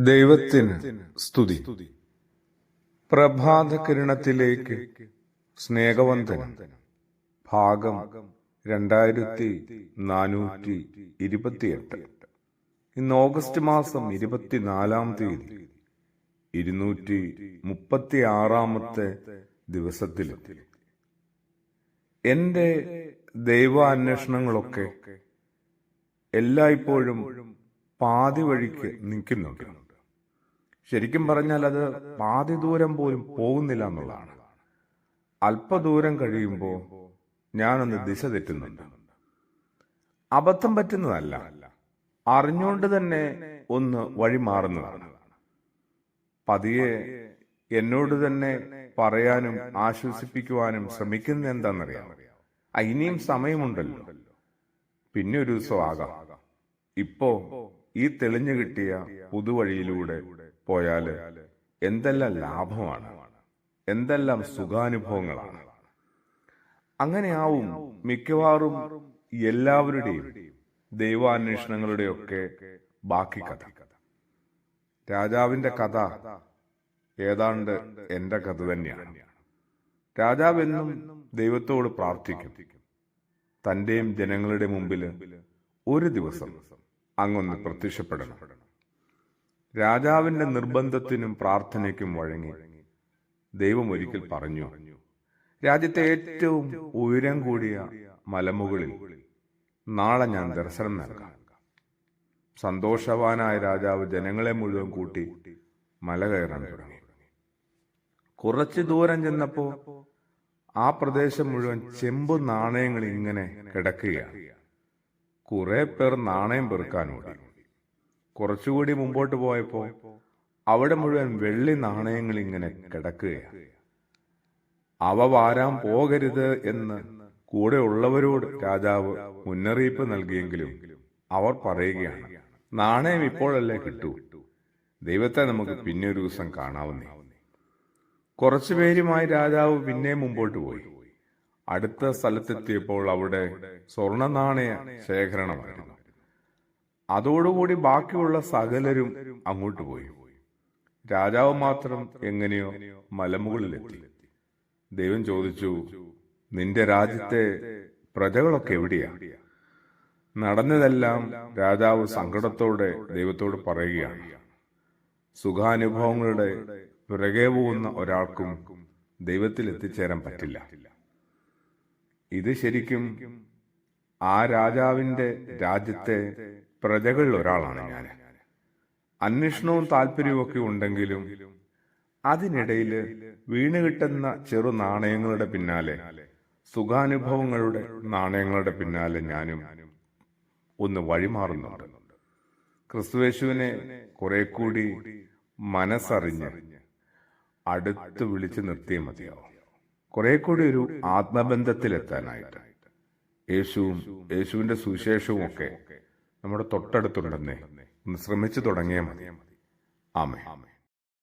ദൈവത്തിന് സ്തുതി. പ്രഭാത കിരണത്തിലേക്ക് സ്നേഹവന്ദനം. ഭാഗം 2428. ഇന്ന് ഓഗസ്റ്റ് മാസം 24-ാം തീയതി 236-ാമത്തെ ദിവസത്തിലെത്തി. എന്റെ ദൈവാന്വേഷണങ്ങളൊക്കെ എല്ലായ്പ്പോഴും പാതി വഴിക്ക് നിൽക്കുന്നുണ്ട്. ശരിക്കും പറഞ്ഞാൽ അത് പാതി ദൂരം പോലും പോകുന്നില്ല എന്നുള്ളതാണ്. അല്പദൂരം കഴിയുമ്പോൾ ഞാനൊന്ന് ദിശ തെറ്റുന്നുണ്ട്. അബദ്ധം പറ്റുന്നതല്ല, അറിഞ്ഞുകൊണ്ട് തന്നെ ഒന്ന് വഴി മാറുന്നതാണ്. പതിയെ എന്നോട് തന്നെ പറയാനും ആശ്വസിപ്പിക്കുവാനും ശ്രമിക്കുന്ന എന്താണെന്നറിയാം. ഇനിയും സമയമുണ്ടല്ലോ, പിന്നെ ഒരു ദിവസം ആകാം. ഇപ്പോ ഈ തെളിഞ്ഞു കിട്ടിയ പുതുവഴിയിലൂടെ പോയാല് എന്തെല്ലാം ലാഭമാണ്, എന്തെല്ലാം സുഖാനുഭവങ്ങളാണ്. അങ്ങനെയാവും മിക്കവാറും എല്ലാവരുടെയും ദൈവാന്വേഷണങ്ങളുടെയൊക്കെ ബാക്കി കഥ. രാജാവിന്റെ കഥ ഏതാണ്ട് എന്റെ കഥ തന്നെയാണ്. രാജാവ് എന്നും ദൈവത്തോട് പ്രാർത്ഥിക്കും, തന്റെയും ജനങ്ങളുടെ മുമ്പിൽ ഒരു ദിവസം അങ്ങൊന്ന് പ്രത്യക്ഷപ്പെടണം. രാജാവിന്റെ നിർബന്ധത്തിനും പ്രാർത്ഥനയ്ക്കും വഴങ്ങി ദൈവം ഒരിക്കൽ പറഞ്ഞു, രാജ്യത്തെ ഏറ്റവും ഉയരം കൂടിയ മലമുകളിൽ നാളെ ഞാൻ ദർശനം നൽകാം. സന്തോഷവാനായ രാജാവ് ജനങ്ങളെ മുഴുവൻ കൂട്ടി മല കയറാൻ തുടങ്ങി. കുറച്ചു ദൂരം ചെന്നപ്പോ ആ പ്രദേശം മുഴുവൻ ചെമ്പു നാണയങ്ങൾ ഇങ്ങനെ കിടക്കുകയാണ്. കുറെ പേർ നാണയം പെറുക്കാനോടി. കുറച്ചുകൂടി മുമ്പോട്ട് പോയപ്പോ അവിടെ മുഴുവൻ വെള്ളി നാണയങ്ങൾ ഇങ്ങനെ കിടക്കുകയാണ്. അവ വാരാൻ പോകരുത് എന്ന് കൂടെ ഉള്ളവരോട് രാജാവ് മുന്നറിയിപ്പ് നൽകിയെങ്കിലും അവർ പറയുകയാണ്, നാണയം ഇപ്പോഴല്ലേ കിട്ടൂ, ദൈവത്തെ നമുക്ക് പിന്നെ ഒരു ദിവസം കാണാവുന്നേ. കുറച്ചുപേരുമായി രാജാവ് പിന്നെ മുമ്പോട്ട് പോയി. അടുത്ത സ്ഥലത്തെത്തിയപ്പോൾ അവിടെ സ്വർണ നാണയ ശേഖരണമായിരുന്നു. അതോടുകൂടി ബാക്കിയുള്ള സകലരും അങ്ങോട്ട് പോയി. രാജാവ് മാത്രം എങ്ങനെയോ മലമുകളിലെത്തി. ദൈവം ചോദിച്ചു, നിന്റെ രാജ്യത്തെ പ്രജകളൊക്കെ എവിടെയാ? നടന്നതെല്ലാം രാജാവ് സങ്കടത്തോടെ ദൈവത്തോട് പറയുകയാണ്. സുഖാനുഭവങ്ങളുടെ പിറകെ പോകുന്ന ഒരാൾക്കും ദൈവത്തിൽ എത്തിച്ചേരാൻ പറ്റില്ല. ഇത് ശരിക്കും ആ രാജാവിന്റെ രാജ്യത്തെ പ്രജകളിൽ ഒരാളാണ് ഞാൻ. അന്വേഷണവും താല്പര്യവും ഒക്കെ ഉണ്ടെങ്കിലും അതിനിടയിൽ വീണ് കിട്ടുന്ന ചെറു നാണയങ്ങളുടെ പിന്നാലെ, സുഖാനുഭവങ്ങളുടെ നാണയങ്ങളുടെ പിന്നാലെ ഞാനും ഒന്ന് വഴിമാറുന്നുണ്ട്. ക്രിസ്തുയേശുവിനെ കുറെ കൂടി മനസ്സറിഞ്ഞ് അടുത്ത് വിളിച്ചു നിർത്തിയേ മതിയാവും. കുറെ കൂടി ഒരു ആത്മബന്ധത്തിലെത്താനായിട്ട് യേശുവിന്റെ സുവിശേഷവും ഒക്കെ നമ്മുടെ തൊട്ടടുത്തുണ്ടെന്നേ ഒന്ന് ശ്രമിച്ചു തുടങ്ങിയാൽ മതി. ആമേൻ.